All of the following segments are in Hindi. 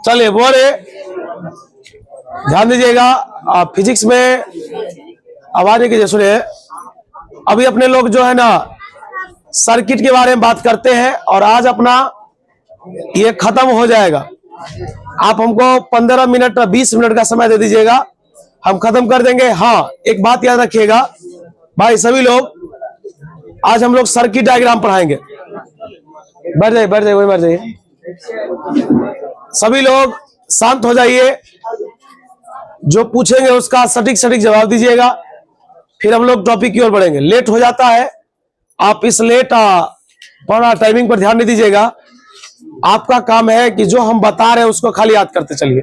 चलिए बोले, ध्यान दीजिएगा। फिजिक्स में आवाज नहीं कीजिए, सुनिए। अभी अपने लोग जो है ना सर्किट के बारे में बात करते हैं और आज अपना ये खत्म हो जाएगा। आप हमको 15 मिनट 20 मिनट का समय दे दीजिएगा, हम खत्म कर देंगे। हाँ, एक बात याद रखिएगा भाई सभी लोग, आज हम लोग सर्किट डायग्राम पढ़ाएंगे। बैठ जाइए, बैठ जाइए, वही बैठ जाइए। सभी लोग शांत हो जाइए, जो पूछेंगे उसका सटीक सटीक जवाब दीजिएगा, फिर हम लोग टॉपिक की ओर बढ़ेंगे। लेट हो जाता है, आप इस लेट टाइमिंग पर ध्यान नहीं दीजिएगा। आपका काम है कि जो हम बता रहे हैं उसको खाली याद करते चलिए।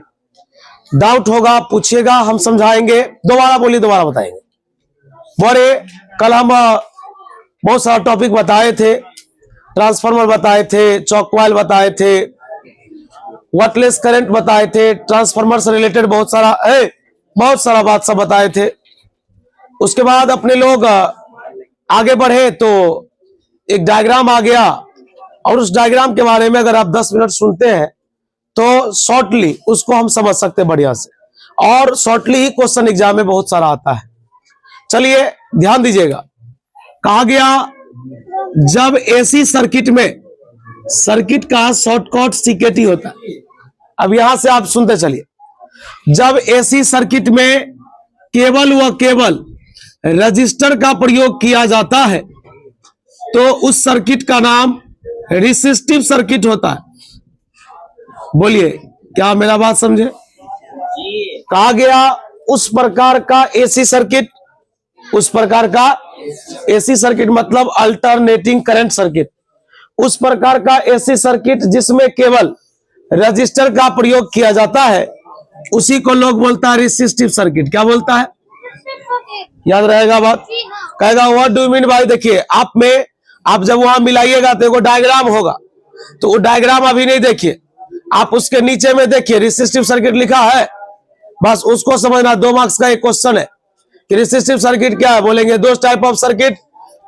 डाउट होगा पूछिएगा, हम समझाएंगे। दोबारा बोलिए, दोबारा बताएंगे। बोले, कल हम बहुत सारा टॉपिक बताए थे, ट्रांसफार्मर बताए थे, चॉक कॉइल बताए थे, वाटलेस करंट बताए थे, ट्रांसफार्मर से रिलेटेड बहुत सारा बात सब बताए थे। उसके बाद अपने लोग आगे बढ़े तो एक डायग्राम आ गया, और उस डायग्राम के बारे में अगर आप 10 मिनट सुनते हैं तो शॉर्टली उसको हम समझ सकते हैं बढ़िया से, और शॉर्टली ही क्वेश्चन एग्जाम में बहुत सारा आता है। चलिए ध्यान दीजिएगा। कहा गया जब एसी सर्किट में सर्किट का शॉर्टकट सीकेटी होता है। अब यहां से आप सुनते चलिए। जब एसी सर्किट में केवल व केवल रजिस्टर का प्रयोग किया जाता है तो उस सर्किट का नाम रेसिस्टिव सर्किट होता है। बोलिए, क्या मेरा बात समझे? कहा गया उस प्रकार का एसी सर्किट, उस प्रकार का एसी सर्किट मतलब अल्टरनेटिंग करंट सर्किट, उस प्रकार का एसी सर्किट जिसमें केवल रजिस्टर का प्रयोग किया जाता है, उसी को लोग बोलता है रेसिस्टिव सर्किट। क्या बोलता है? याद रहेगा बात? कहेगा what do you mean by. देखिए, आप जब वहां मिलाइएगा तो एगो डायग्राम होगा, तो वो डायग्राम अभी नहीं देखिए, आप उसके नीचे में देखिए रेसिस्टिव सर्किट लिखा है, बस उसको समझना। 2 मार्क्स का एक क्वेश्चन है कि रेसिस्टिव सर्किट क्या है। बोलेंगे those type of circuit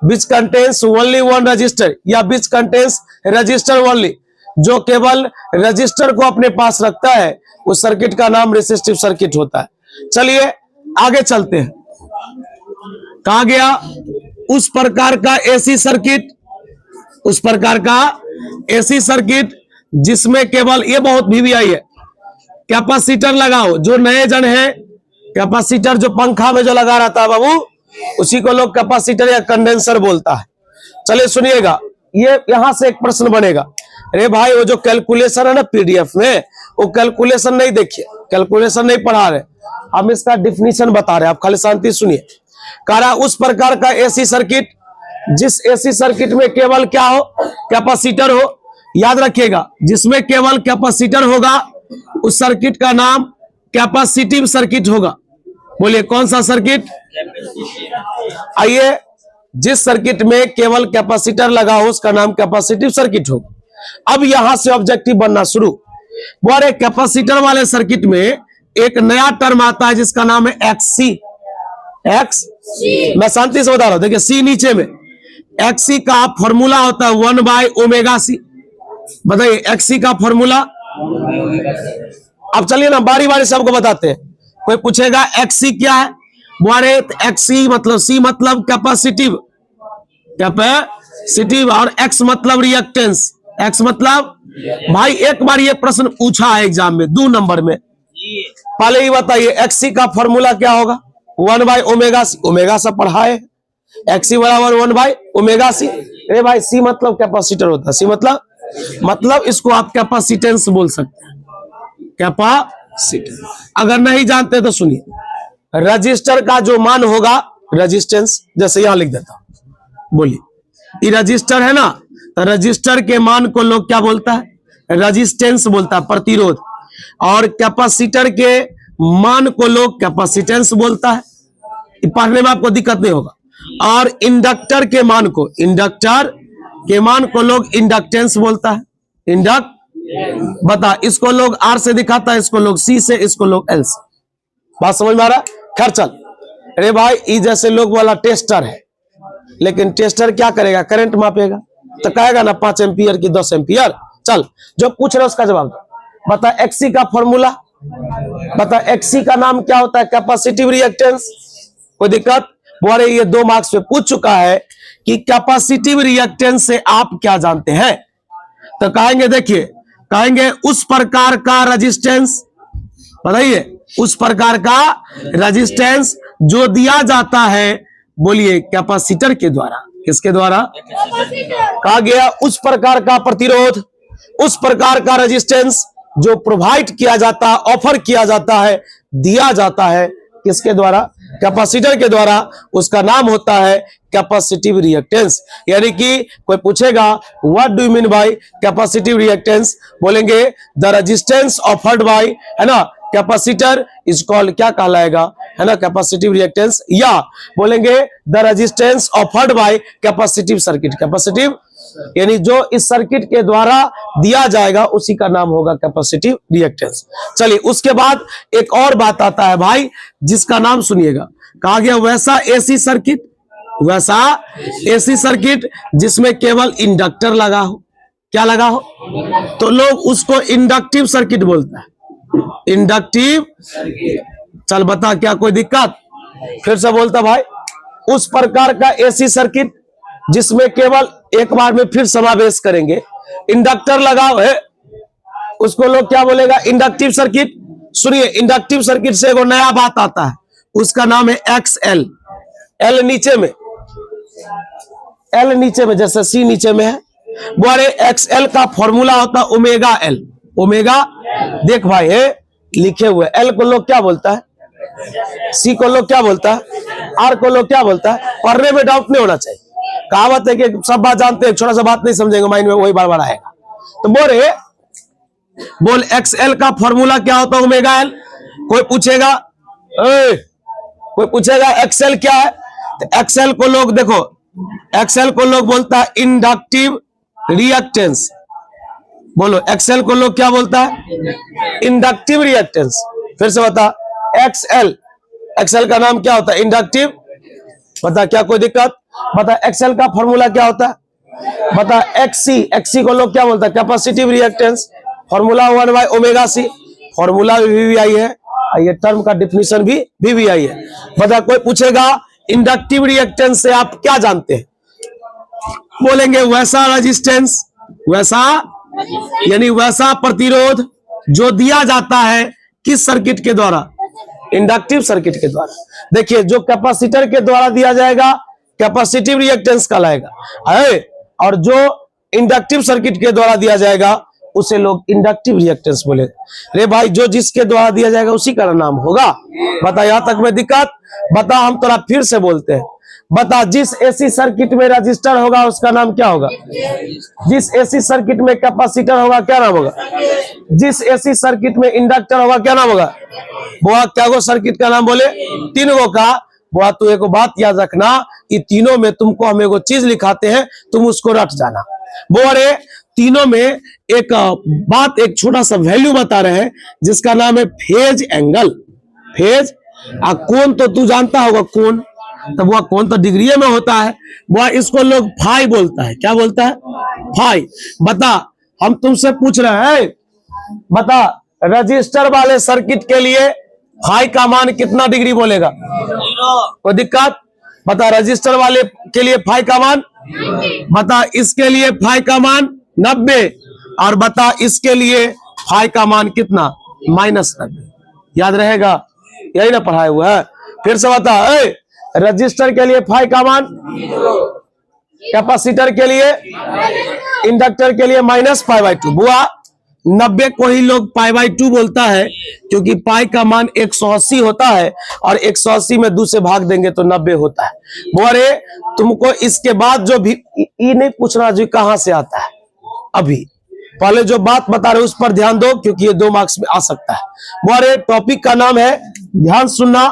which contains only one register, या विच कंटेन्स रजिस्टर ओनली, जो केवल रजिस्टर को अपने पास रखता है, उस सर्किट का नाम रेसिस्टिव सर्किट होता है। चलिए आगे चलते हैं। कहा गया उस प्रकार का एसी सर्किट, उस प्रकार का एसी सर्किट जिसमें केवल, ये बहुत वीवीआई है, कैपेसिटर लगाओ। जो नए जन है, कैपेसिटर जो पंखा में जो लगा रहता है बाबू, उसी को लोग कैपेसिटर या कंडेंसर बोलता है। चलिए सुनिएगा, ये यहां से एक प्रश्न बनेगा। अरे भाई, वो जो कैलकुलेशन है ना पीडीएफ में, वो कैलकुलेशन नहीं देखिए, कैलकुलेशन नहीं पढ़ा रहे, हम इसका डिफिनीशन बता रहे हैं, आप खाली शांति सुनिए। कह रहा उस प्रकार का एसी सर्किट जिस एसी सर्किट में केवल क्या हो, कैपेसिटर हो। याद रखिएगा, जिसमें केवल कैपेसिटर होगा उस सर्किट का नाम कैपेसिटिव सर्किट होगा। बोलिए कौन सा सर्किट? आइए, जिस सर्किट में केवल कैपेसिटर लगा हो उसका नाम कैपेसिटिव सर्किट होगा। अब यहां से ऑब्जेक्टिव बनना शुरू। बोले कैपेसिटर वाले सर्किट में एक नया टर्म आता है जिसका नाम है एक्ससी। मैं शांति से बता रहा हूं, देखिए सी नीचे में, एक्ससी का फॉर्मूला होता है 1/ω/c। बताइए एक्ससी का फॉर्मूला। अब चलिए ना बारी बारी से आपको बताते हैं। कोई पूछेगा एक्ससी क्या है, बोले एक्ससी मतलब, सी मतलब कैपेसिटिव, कैपेसिटिव, और एक्स मतलब रिएक्टेंस, एक्स मतलब। भाई एक बार ये प्रश्न पूछा है एग्जाम में 2 नंबर में, पहले ही बताइए एक्ससी का फॉर्मूला क्या होगा? 1/ω/c। ओमेगा से पढ़ा है, एक्ससी बराबर 1/ω/c। अरे भाई, सी मतलब कैपेसिटर होता है, सी मतलब इसको आप कैपेसिटेंस बोल सकते हैं, कैपेसिटेंस। अगर नहीं जानते तो सुनिए, रजिस्टर का जो मान होगा रेजिस्टेंस, जैसे यहां लिख देता हूं। बोलिए, ये रजिस्टर है ना, तो रजिस्टर के मान को लोग क्या बोलता है? रेजिस्टेंस बोलता है, प्रतिरोध। और कैपेसिटर के मान को लोग कैपेसिटेंस बोलता है। पढ़ने में आपको दिक्कत नहीं होगा। और इंडक्टर के मान को, इंडक्टर के मान को लोग इंडक्टेंस बोलता है। बता, इसको लोग आर से दिखाता है, इसको लोग सी से, इसको लोग एल से। बात समझ में आ रहा? खैर चल। अरे भाई, ये जैसे लोग वाला टेस्टर है, लेकिन टेस्टर क्या करेगा? करंट मापेगा, तो कहेगा ना 5 एम्पियर की 10 एम्पियर, चल जो पूछ रहे उसका जवाब दो। बता एक्सी का फॉर्मूला, बता एक्सी का नाम क्या होता है? Capacitive reactance. कोई दिक्कत? बोले ये 2 मार्क्स पे पूछ चुका है कि कैपेसिटिव रिएक्टेंस से आप क्या जानते हैं। तो कहेंगे, देखिए कहेंगे उस प्रकार का रेजिस्टेंस, बताइए उस प्रकार का रेजिस्टेंस जो दिया जाता है, बोलिए कैपेसिटर के द्वारा। किसके द्वारा? कहा गया उस प्रकार का प्रतिरोध, उस प्रकार का रेजिस्टेंस जो प्रोवाइड किया जाता है, ऑफर किया जाता है, दिया जाता है, किसके द्वारा? कैपेसिटर के द्वारा। उसका नाम होता है कैपेसिटिव रिएक्टेंस। यानी कि कोई पूछेगा what do you mean by capacitive reactance, बोलेंगे द रेजिस्टेंस ऑफर्ड बाय, है ना, कैपेसिटर इज कॉल्ड, क्या कहलाएगा, है ना, कैपेसिटिव रिएक्टेंस। या बोलेंगे the resistance offered by capacitive circuit. Capacitive यानी जो इस सर्किट के द्वारा दिया जाएगा उसी का नाम होगा कैपेसिटिव रिएक्टेंस। चलिए उसके बाद एक और बात आता है भाई, जिसका नाम सुनिएगा। कहा गया वैसा एसी सर्किट, वैसा एसी सर्किट जिसमें केवल इंडक्टर लगा हो। क्या लगा हो? तो लोग उसको इंडक्टिव सर्किट बोलता है। इंडक्टिव। चल बता, क्या कोई दिक्कत? फिर से बोलता भाई, उस प्रकार का एसी सर्किट जिसमें केवल, एक बार में फिर समावेश करेंगे, इंडक्टर लगा है, उसको लोग क्या बोलेगा? Inductive circuit. सुनिए, इंडक्टिव सर्किट से एक नया बात आता है, उसका नाम है एक्सएल। एल नीचे में, एल नीचे में, जैसे सी नीचे में है, बोले एक्सएल का फॉर्मूला होता है ओमेगा एल। ओमेगा देख भाई है लिखे हुए, एल को लोग क्या बोलता है, सी को लोग क्या बोलता है, आर को लोग क्या बोलता है। पढ़ने में डाउट नहीं होना चाहिए। कहावत है कि सब बात जानते हैं, छोटा सा बात नहीं समझेंगे, माइंड में वही बार बार आएगा। तो बोल एक्सएल का फॉर्मूला क्या होता है? Omega L. कोई पूछेगा कोई पूछेगा एक्सएल क्या है, तो एक्सएल को लोग देखो, एक्सएल को लोग बोलता है इंडक्टिव रिएक्टेंस। बोलो एक्सएल को लोग क्या बोलता है? Inductive reactance. फिर से बता, एक्सएल, एक्सएल का नाम क्या होता है? इंडक्टिव। बता, क्या कोई दिक्कत? बता एक्सएल का फॉर्मूला क्या होता है? बता एक्सी, एक्सी को लोग क्या बोलता है? Capacitive reactance. फॉर्मूला 1/ओमेगा-सी। फॉर्मूला भी आई है, ये टर्म का डिफिनीशन भी आई है। बता, कोई पूछेगा इंडक्टिव रिएक्टेंस से आप क्या जानते हैं? बोलेंगे वैसा रेजिस्टेंस, वैसा यानी वैसा प्रतिरोध जो दिया जाता है किस सर्किट के द्वारा? इंडक्टिव सर्किट के द्वारा। देखिए जो कैपेसिटर के द्वारा दिया जाएगा कैपेसिटिव रिएक्टेंस कहलाएगा, और जो इंडक्टिव सर्किट के द्वारा दिया जाएगा उसे लोग इंडक्टिव रिएक्टेंस बोले। रे भाई, जो जिसके द्वारा दिया जाएगा उसी का नाम होगा। बता, यहां तक में दिक्कत? बता, हम थोड़ा फिर से बोलते हैं। बता, जिस एसी सर्किट में रजिस्टर होगा उसका नाम क्या होगा? जिस एसी सर्किट में कैपेसिटर होगा क्या नाम होगा? जिस एसी सर्किट में इंडक्टर होगा क्या नाम होगा? बुआ क्या गो सर्किट का नाम बोले? 3 गो का। बुआ तू एक बात याद रखना, ये तीनों में तुमको हम एगो चीज लिखाते हैं, तुम उसको रट जाना। बोरे तीनों में एक बात, एक छोटा सा वैल्यू बता रहे हैं जिसका नाम है फेज एंगल। फेज कोण तो तू जानता होगा, कोण, तब वह कौन तो डिग्री में होता है, वह इसको लोग फाई बोलता है। क्या बोलता है? फाई। बता, हम तुमसे पूछ रहे हैं, बता रजिस्टर वाले सर्किट के लिए फाई का मान कितना डिग्री बोलेगा? 0। कोई दिक्कत? बता, रजिस्टर वाले के लिए फाई का मान, बता इसके लिए फाई का मान 90, और बता इसके लिए फाई का मान कितना? -90। याद रहेगा? यही ना पढ़ाया हुआ है। फिर से बता, रजिस्टर के लिए फाई का मान, कैपेसिटर के लिए, इंडक्टर के लिए -π/2। बुआ 90 को ही लोग π/2 बोलता है, क्योंकि पाई का मान 180 होता है, और 180 में 2 से भाग देंगे तो 90 होता है। बुआ रे, तुमको इसके बाद जो भी ई नहीं पूछना जी कहां से आता है, अभी पहले जो बात बता रहे उस पर ध्यान दो, क्योंकि ये 2 मार्क्स में आ सकता है। बुआ रे, टॉपिक का नाम है, ध्यान सुनना,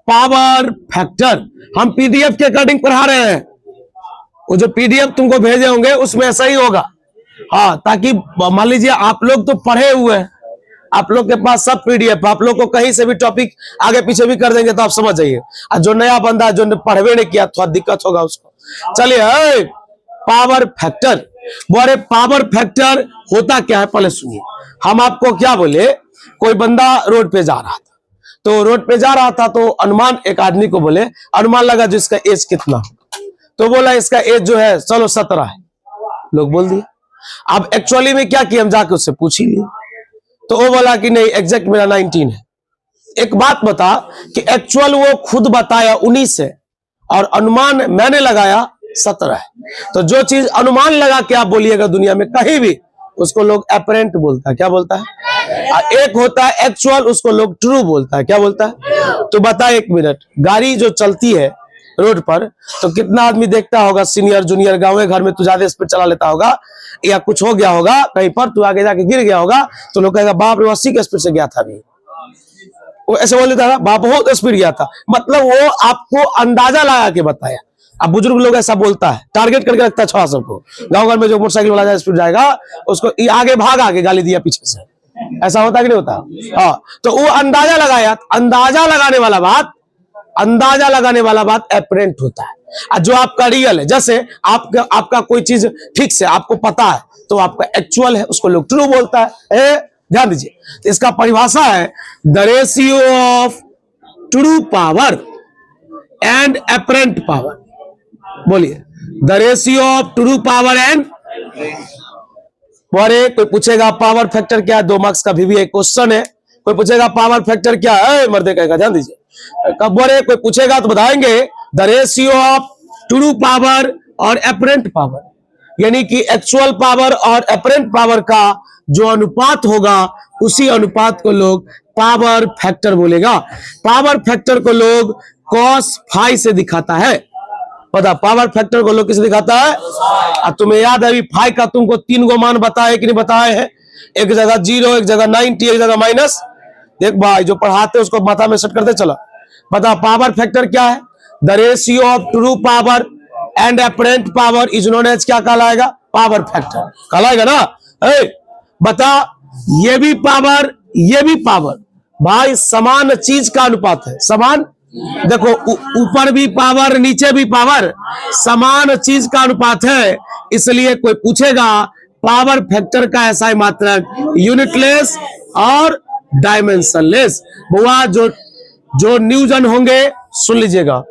पावर फैक्टर। हम पीडीएफ के अकॉर्डिंग पढ़ा रहे हैं, वो जो पीडीएफ तुमको भेजे होंगे उसमें ऐसा ही होगा। हाँ, ताकि मान लीजिए आप लोग तो पढ़े हुए हैं, आप लोग के पास सब पीडीएफ, आप लोग को कहीं से भी टॉपिक आगे पीछे भी कर देंगे तो आप समझ जाइए। और जो नया बंदा जो पढ़वे नहीं किया थोड़ा दिक्कत होगा उसको। चलिए पावर फैक्टर। बोले पावर फैक्टर होता क्या है, पहले सुनिए। हम आपको क्या बोले, कोई बंदा रोड पे जा रहा था, तो रोड पे जा रहा था तो अनुमान एक आदमी को बोले, अनुमान लगा जो इसका एज कितना, तो बोला इसका एज जो है चलो 17 है, लोग बोल दिए। अब एक्चुअली में क्या किया, हम जाके उससे पूछ ही लिए, तो वो बोला कि नहीं एग्जैक्ट मेरा 19 है। एक बात बता कि एक्चुअल वो खुद बताया 19 है और अनुमान मैंने लगाया 17 है। तो जो चीज अनुमान लगा के आप बोलिएगा दुनिया में कहीं भी, उसको लोग अपरेंट बोलता है। क्या बोलता है? एक होता है एक्चुअल, उसको लोग ट्रू बोलता है। क्या बोलता है? तो बता, एक मिनट, गाड़ी जो चलती है रोड पर तो कितना आदमी देखता होगा, सीनियर जूनियर, गाँव घर में तू ज्यादा स्पीड चला लेता होगा या कुछ हो गया होगा कहीं पर, तू आगे जाके गिर गया होगा तो लोग कहेगा बाप रे 80 के स्पीड से गया था अभी, वो ऐसे बोल देता था बाप बहुत स्पीड गया था। मतलब वो आपको अंदाजा लगा के बताया। अब बुजुर्ग लोग ऐसा बोलता है, टारगेट करके रखता है 600 को। गाँव घर में जो मोटरसाइकिल वाला स्पीड जाएगा उसको आगे भाग, आगे गाली दिया पीछे से, ऐसा होता कि नहीं होता? हाँ, तो वो अंदाजा लगाया। अंदाजा लगाने वाला बात अपरेंट होता है। जो आपका रियल है, जैसे आपका कोई चीज फिक्स है, आपको पता है, तो आपका एक्चुअल है, उसको लोग ट्रू बोलता है। ध्यान दीजिए, तो इसका परिभाषा है the ratio of true power and apparent power. बोलिए, the ratio of true power and. बोले कोई पूछेगा पावर फैक्टर क्या है, 2 मार्क्स का भी एक क्वेश्चन है। कोई पूछेगा पावर फैक्टर क्या है, मर्दे कहेगा। ध्यान दीजिए, कब बोले कोई पूछेगा तो बताएंगे the ratio of true power और अपरेंट पावर, यानी कि एक्चुअल पावर और अपरेंट पावर का जो अनुपात होगा उसी अनुपात को लोग पावर फैक्टर बोलेगा। पावर फैक्टर को लोग cos फाई से दिखाता है। पता, पावर फैक्टर को लोग किसे दिखाता है? तुम्हें याद है अभी फाई का तुमको 3 गो मान बताए कि नहीं बताए हैं? एक जगह 0, एक जगह 90, एक जगह माइनस। देख भाई, जो पढ़ाते उसको माथा में सेट करते चला। बता, पावर फैक्टर क्या है? The ratio of true power and apparent power is known as क्या कहलाएगा? पावर फैक्टर कहलाएगा ना। बता, ये भी पावर भाई समान चीज का अनुपात है। समान, देखो ऊपर भी पावर नीचे भी पावर, समान चीज का अनुपात है। इसलिए कोई पूछेगा पावर फैक्टर का ऐसा मात्रक यूनिटलेस और डायमेंशनलेस। बुआ जो न्यूजन होंगे सुन लीजिएगा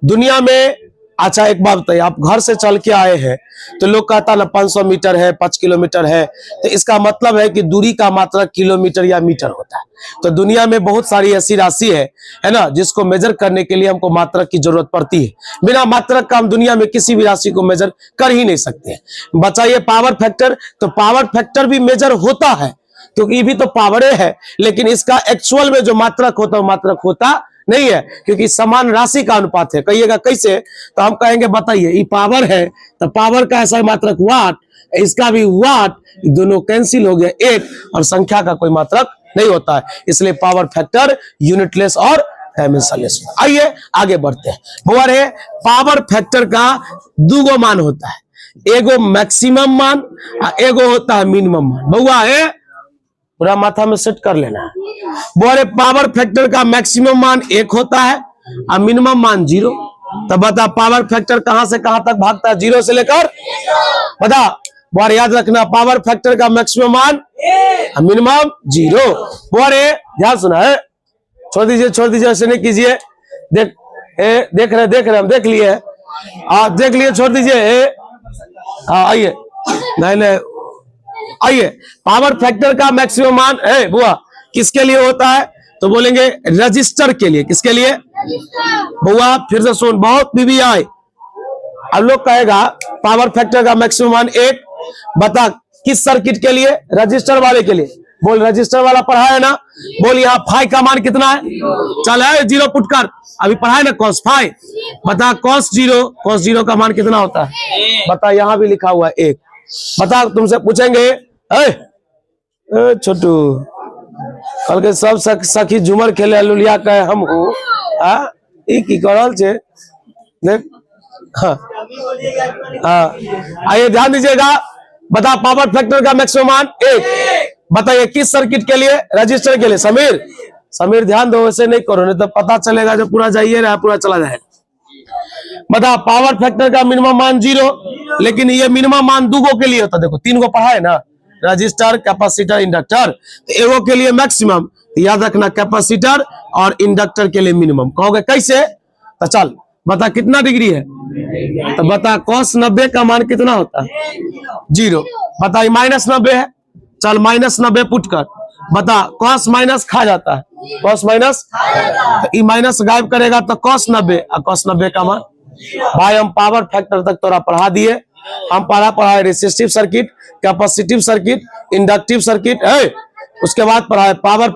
दुनिया में। अच्छा एक बात बताइए, आप घर से चल के आए हैं तो लोग कहता ना 500 मीटर है, 5 किलोमीटर है, तो इसका मतलब है कि दूरी का मात्रक किलोमीटर या मीटर होता है। तो दुनिया में बहुत सारी ऐसी राशि है ना, जिसको मेजर करने के लिए हमको मात्रक की जरूरत पड़ती है। बिना मात्रक का हम दुनिया में किसी भी राशि को मेजर कर ही नहीं सकते। बचाइए पावर फैक्टर, तो पावर फैक्टर भी मेजर होता है क्योंकि ये भी तो पावरे है, लेकिन इसका एक्चुअल में जो मात्रक होता है वो मात्रक होता नहीं है, क्योंकि समान राशि का अनुपात है। कहिएगा कैसे? तो हम कहेंगे बताइए, ये पावर है तो पावर का ऐसा मात्रक वाट, इसका भी वाट, दोनों कैंसिल हो गया 1, और संख्या का कोई मात्रक नहीं होता है। इसलिए पावर फैक्टर यूनिटलेस और डायमेंशनलेस। आइए आगे बढ़ते हैं। बोल रहे पावर फैक्टर का 2 गो मान होता है, एगो मैक्सिमम मान, एगो होता है मिनिमम मान। बउआ है, पूरा माथा में सेट कर लेना है। बोले पावर फैक्टर का मैक्सिमम मान 1 होता है और मिनिमम मान 0। तो बता पावर फैक्टर कहां से कहां तक भागता है? 0 से लेकर, बता। बोले याद रखना, पावर फैक्टर का मैक्सिमम मान मिनिमम 0। बोले ध्यान सुना है, छोड़ दीजिए, ऐसे नहीं कीजिए। देख रहे हम देख लिए, देख लिए, छोड़ दीजिए। आइए, नहीं आइए, पावर फैक्टर का मैक्सिमम मान है बुआ किसके लिए होता है? तो बोलेंगे रजिस्टर के लिए। किसके लिए बुआ? फिर से सुन, बहुत पीवीआई। अब लोग कहेगा पावर फैक्टर का मैक्सिमम मान 1, बता किस सर्किट के लिए? रजिस्टर वाले के लिए। बोल रजिस्टर वाला पढ़ा है ना? बोल यहाँ फाई का मान कितना है? चल है 0 पुट कर, अभी पढ़ा है ना कॉस फाई। बता कॉस 0 का मान कितना होता है? बता, यहाँ भी लिखा हुआ है 1। बता, तुमसे पूछेंगे छोटू कल के सब सखी झूमर खेले लुलिया कहे हम हूँ की करल छे देख। हाँ, आइए ध्यान दीजिएगा। बता पावर फैक्टर का मैक्सिमम मान 1। बताइए किस सर्किट के लिए? रजिस्टर के लिए। समीर ध्यान दो, वैसे नहीं करो नहीं तो पता चलेगा जो पूरा जाइए रहा पूरा चला जाएगा। बता पावर फैक्टर का मिनिमम मान 0, लेकिन ये मिनिमम मान 2 गो के लिए होता है। देखो 3 गो पढ़ा है ना, रजिस्टर, कैपेसिटर, इंडक्टर। तो एगो के लिए मैक्सिमम, याद रखना कैपेसिटर और इंडक्टर के लिए मिनिमम। कहोगे कैसे? तो चल बता कितना डिग्री है, तो बता cos 90 का मान कितना होता है? 0। बता -90 है, चल -90 पुट कर। बता cos माइनस खा जाता है, cos माइनस, तो माइनस गायब करेगा तो cos 90, और cos 90 का मान। भाई हम पावर फैक्टर तक तोरा पढ़ा दिए। हम पढ़ा resistive circuit, capacitive circuit, inductive circuit है। उसके बाद पढ़ा है पावर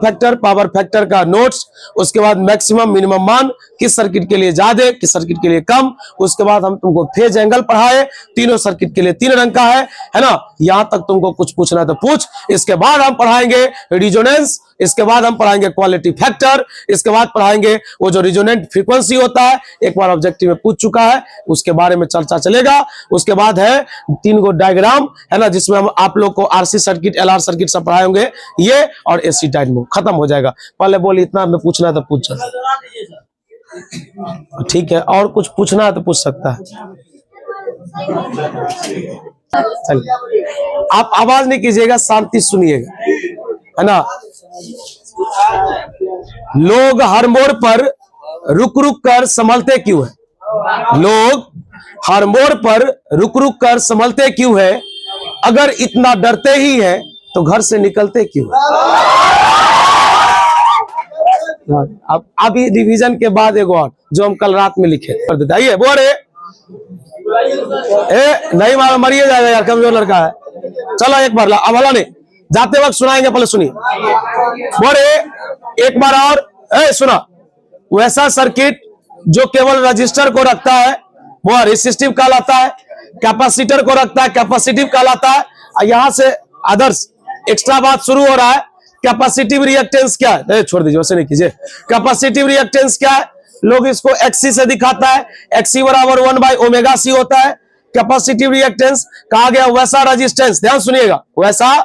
फैक्टर का नोट्स। उसके बाद मैक्सिमम मिनिमम मान, किस सर्किट के लिए ज्यादा, किस सर्किट के लिए कम। उसके बाद हम तुमको फेज एंगल पढ़ाए, तीनों सर्किट के लिए 3 रंग का है ना। यहां तक तुमको कुछ पूछना है तो पूछ। इसके बाद हम पढ़ाएंगे रिजोनेंस, इसके बाद हम पढ़ाएंगे क्वालिटी फैक्टर, इसके बाद पढ़ाएंगे वो जो रिजोनेंट फ्रीक्वेंसी होता है, एक बार ऑब्जेक्टिव में पूछ चुका है, उसके बारे में चर्चा चलेगा। उसके बाद है 3 गो डायग्राम, है ना, जिसमें हम आप लोग को आरसी सर्किट, एलआर सर्किट सब पढ़ाए होंगे, ये और एसी डायनेमो। खत्म हो जाएगा। पहले बोली इतना में पूछना है तो पूछ। ठीक है, और कुछ पूछना है तो पूछ सकता है। चलिए, आप आवाज नहीं कीजिएगा, शांति सुनिएगा, है ना। लोग हर मोड़ पर रुक रुक कर संभलते क्यों है? लोग हर मोड़ पर रुक रुक कर संभलते क्यों है? अगर इतना डरते ही है तो घर से निकलते क्यों? अब ये रिवीजन के बाद एक और जो हम कल रात में लिखे कर देते। आइए बोरे, नहीं मरिए जाएगा यार, कमजोर लड़का है। चलो एक बार अब वाला नहीं, जाते वक्त सुनाएंगे, पहले सुनिए। बोरे एक बार और सुना। वैसा सर्किट जो केवल रजिस्टर को रखता है वो रेसिस्टिव कहलाता है, कैपेसिटर को रखता है कैपेसिटिव कहलाता है। यहां से आदर्श एक्स्ट्रा बात शुरू हो रहा है। कैपेसिटिव रिएक्टेंस क्या है? छोड़ दीजिए, वैसे नहीं कीजिए। कैपेसिटिव रिएक्टेंस क्या है? लोग इसको XC से दिखाता है, XC बराबर 1/ω_C होता है। कैपेसिटिव रिएक्टेंस कहा गया वैसा रेजिस्टेंस, ध्यान सुनिएगा, वैसा,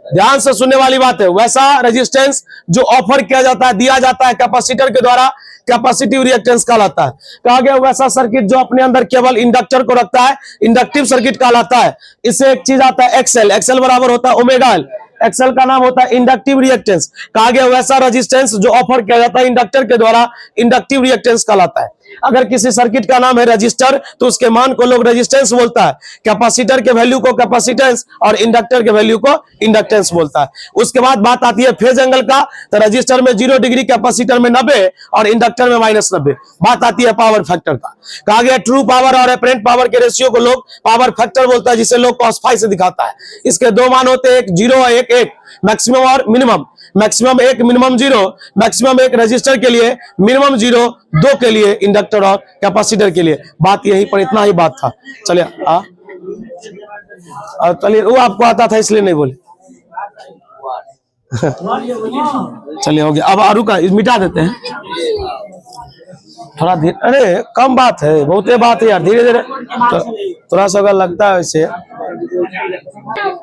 ध्यान से सुनने वाली बात है, वैसा रेजिस्टेंस जो ऑफर किया जाता है, दिया जाता है कैपेसिटर के द्वारा, कैपेसिटिव रिएक्टेंस कहलाता है। कहा गया वैसा सर्किट जो अपने अंदर केवल इंडक्टर को रखता है, इंडक्टिव सर्किट कहलाता है। इससे एक चीज आता है XL बराबर होता है ω_L। XL का नाम होता है इंडक्टिव रिएक्टेंस। कहा गया वैसा रेजिस्टेंस जो ऑफर किया जाता है इंडक्टर के द्वारा, इंडक्टिव रिएक्टेंस कहलाता है। अगर किसी सर्किट का नाम है रजिस्टर तो उसके मान को लोग रेजिस्टेंस बोलता है, कैपेसिटर के वैल्यू को कैपेसिटेंस और इंडक्टर के वैल्यू को इंडक्टेंस बोलता है। उसके बाद बात आती है फेज एंगल का, तो रजिस्टर में 0 डिग्री, कैपेसिटर में 90 और इंडक्टर में -90। बात आती है पावर फैक्टर का। कहा गया ट्रू पावर और अपरेंट पावर के रेशियो को लोग पावर फैक्टर बोलता है, जिसे लोग cos phi से दिखाता है। इसके 2 मान होते हैं, एक 0 और एक मैक्सिमम और minimum. Maximum 1, minimum 0। Maximum 1 register के लिए, मिनिमम 0 2 के लिए इंडक्टर और कैपेसिटर के लिए। बात यहीं पर, इतना ही बात था। चलिए चलिए, वो आपको आता था इसलिए नहीं बोले। चलिए हो गया। अब रुका, मिटा देते हैं थोड़ा धीरे। अरे कम बात है, बहुते बात है यार, धीरे धीरे थोड़ा सा अगर लगता है वैसे।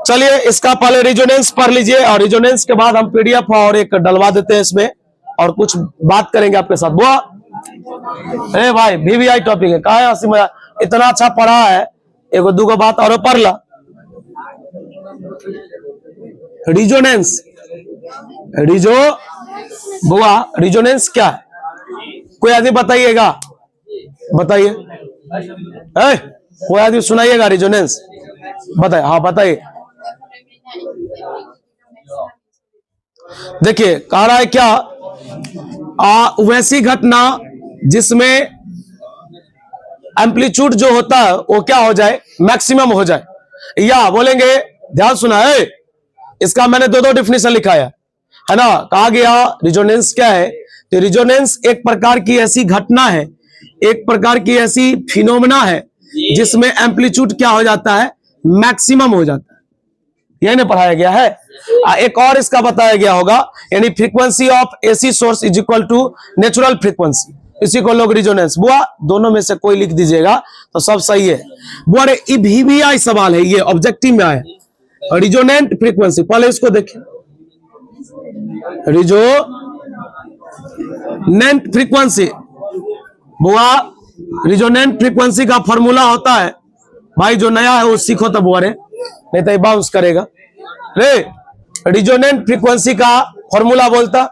चलिए इसका पहले रिजोनेंस पढ़ लीजिए, और रिजोनेंस के बाद हम PDF और एक डलवा देते हैं इसमें, और कुछ बात करेंगे आपके साथ। बुआ अरे भाई VVI टॉपिक है, कहा हंसी मजा, इतना अच्छा पढ़ा है, एगो दूगो बात और पढ़ ला। रिजोनेंस, बुआ रिजोनेंस क्या है? कोई आदमी बताइएगा, बताइए, कोई आदमी सुनाइएगा रिजोनेंस, बताइए। हाँ बताइए। देखिए कह रहा है क्या, वैसी घटना जिसमें एम्पलीट्यूड जो होता है वो क्या हो जाए, मैक्सिमम हो जाए, या बोलेंगे, ध्यान सुना है, इसका मैंने 2 डिफिनेशन लिखा है ना। कहा गया रिजोनेंस क्या है, तो रिजोनेंस एक प्रकार की ऐसी घटना है, एक प्रकार की ऐसी फिनोमेना है जिसमें एम्पलीट्यूड क्या हो जाता है, मैक्सिमम हो जाता है। यही ना पढ़ाया गया है। एक और इसका बताया गया होगा, यानी frequency of AC source is equal to natural frequency, इसी को लोग रिजोनेंस। बुआ दोनों में से कोई लिख दीजिएगा तो सब सही है। बुआ VVI सवाल है, ये ऑब्जेक्टिव में आया। रिजोनेंट फ्रीक्वेंसी, पहले इसको देखिए, रिजोनेंट फ्रीक्वेंसी। बुआ रिजोनेंट फ्रीक्वेंसी का फॉर्मूला होता है, भाई जो नया है वो सीखो तब वो, नहीं तो बाउंस करेगा रे। रिजोनेंट फ्रीक्वेंसी का फॉर्मूला बोलता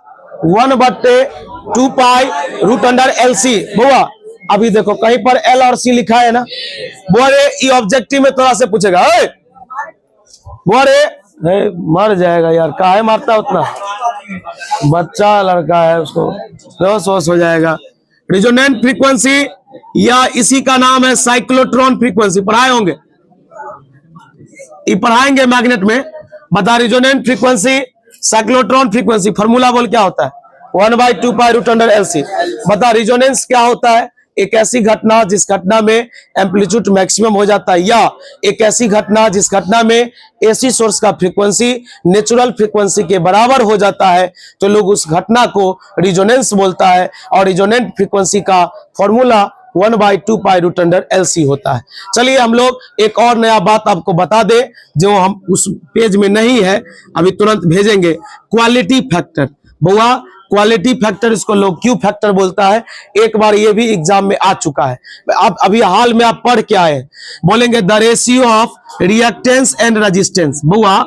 1/2 पाई रूट अंडर LC। बुआ अभी देखो कहीं पर L और C लिखा है ना, बुआ रे ये ऑब्जेक्टिव में थोड़ा से पूछेगा, बुआ रे मर जाएगा यार, काहे मारता उतना, बच्चा लड़का है उसको होश हो जाएगा। रिजोनेंट फ्रीक्वेंसी या इसी का नाम है साइक्लोट्रॉन फ्रीक्वेंसी, पढ़ाए होंगे, ये पढ़ाएंगे मैग्नेट में। बता resonant frequency cyclotron frequency formula बोल क्या होता है 1/2 पाई रूट अंडर LC। बता रिजोनेंस क्या होता है, एक ऐसी घटना जिस घटना में एम्पलीट्यूड मैक्सिमम हो जाता है, या एक ऐसी घटना जिस घटना में AC सोर्स का फ्रीक्वेंसी नेचुरल फ्रीक्वेंसी के बराबर हो जाता है, तो लोग उस घटना को रिजोनेंस बोलता है। और रिजोनेंट फ्रीक्वेंसी का formula 1/2 pi root under LC होता है। चलिए हम लोग एक और नया बात आपको बता दे जो हम उस पेज में नहीं है, अभी तुरंत भेजेंगे। क्वालिटी फैक्टर, बुआ क्वालिटी फैक्टर इसको लोग क्यू फैक्टर बोलता है, एक बार ये भी एग्जाम में आ चुका है। अब अभी हाल में आप पढ़ के आए, बोलेंगे the ratio of reactance and resistance. बुआ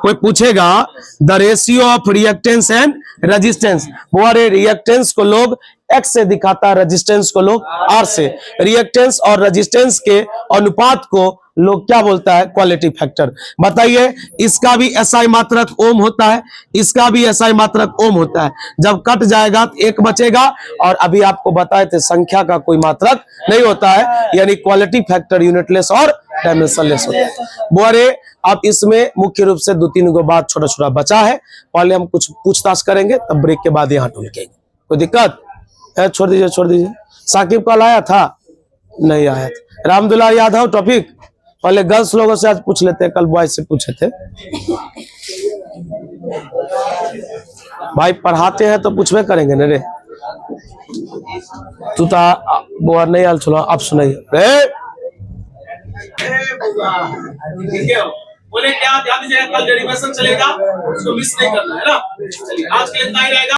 कोई पूछेगा the ratio of reactance and resistance, बुआ रे रिएक्टेंस को लोग X से दिखाता है, रेजिस्टेंस को लोग R से। रिएक्टेंस और रेजिस्टेंस के अनुपात को लोग क्या बोलता है, क्वालिटी फैक्टर। बताइए इसका भी SI मात्रक ओम होता है, इसका भी SI मात्रक ओम होता है। जब कट जाएगा तो 1 बचेगा, और अभी आपको बताए थे संख्या का कोई मात्रक नहीं होता है, यानी क्वालिटी फैक्टर यूनिटलेस और डायमेंशनलेस होता है। बोरे अब इसमें मुख्य रूप से 2-3 गो बात छोटा छोटा बचा है, पहले हम कुछ पूछताछ करेंगे, तब ब्रेक के बाद यहाँ टूकेंगे। कोई दिक्कत है? छोड़ दीजिए। साकिब कल आया था? नहीं आया था। रामदुल्ला यादव टॉपिक पहले गर्ल्स लोगों से आज पूछ लेते हैं, कल बॉयज से पूछे थे। भाई पढ़ाते हैं तो पूछवे करेंगे ना रे, तू तो वो नहीं आल छो, आप सुनाइए बोले क्या ध्यान दीजिएगा, कल डेरिवेशन चलेगा, उसको मिस नहीं करना है ना। चलिए आज के लिए इतना ही रहेगा।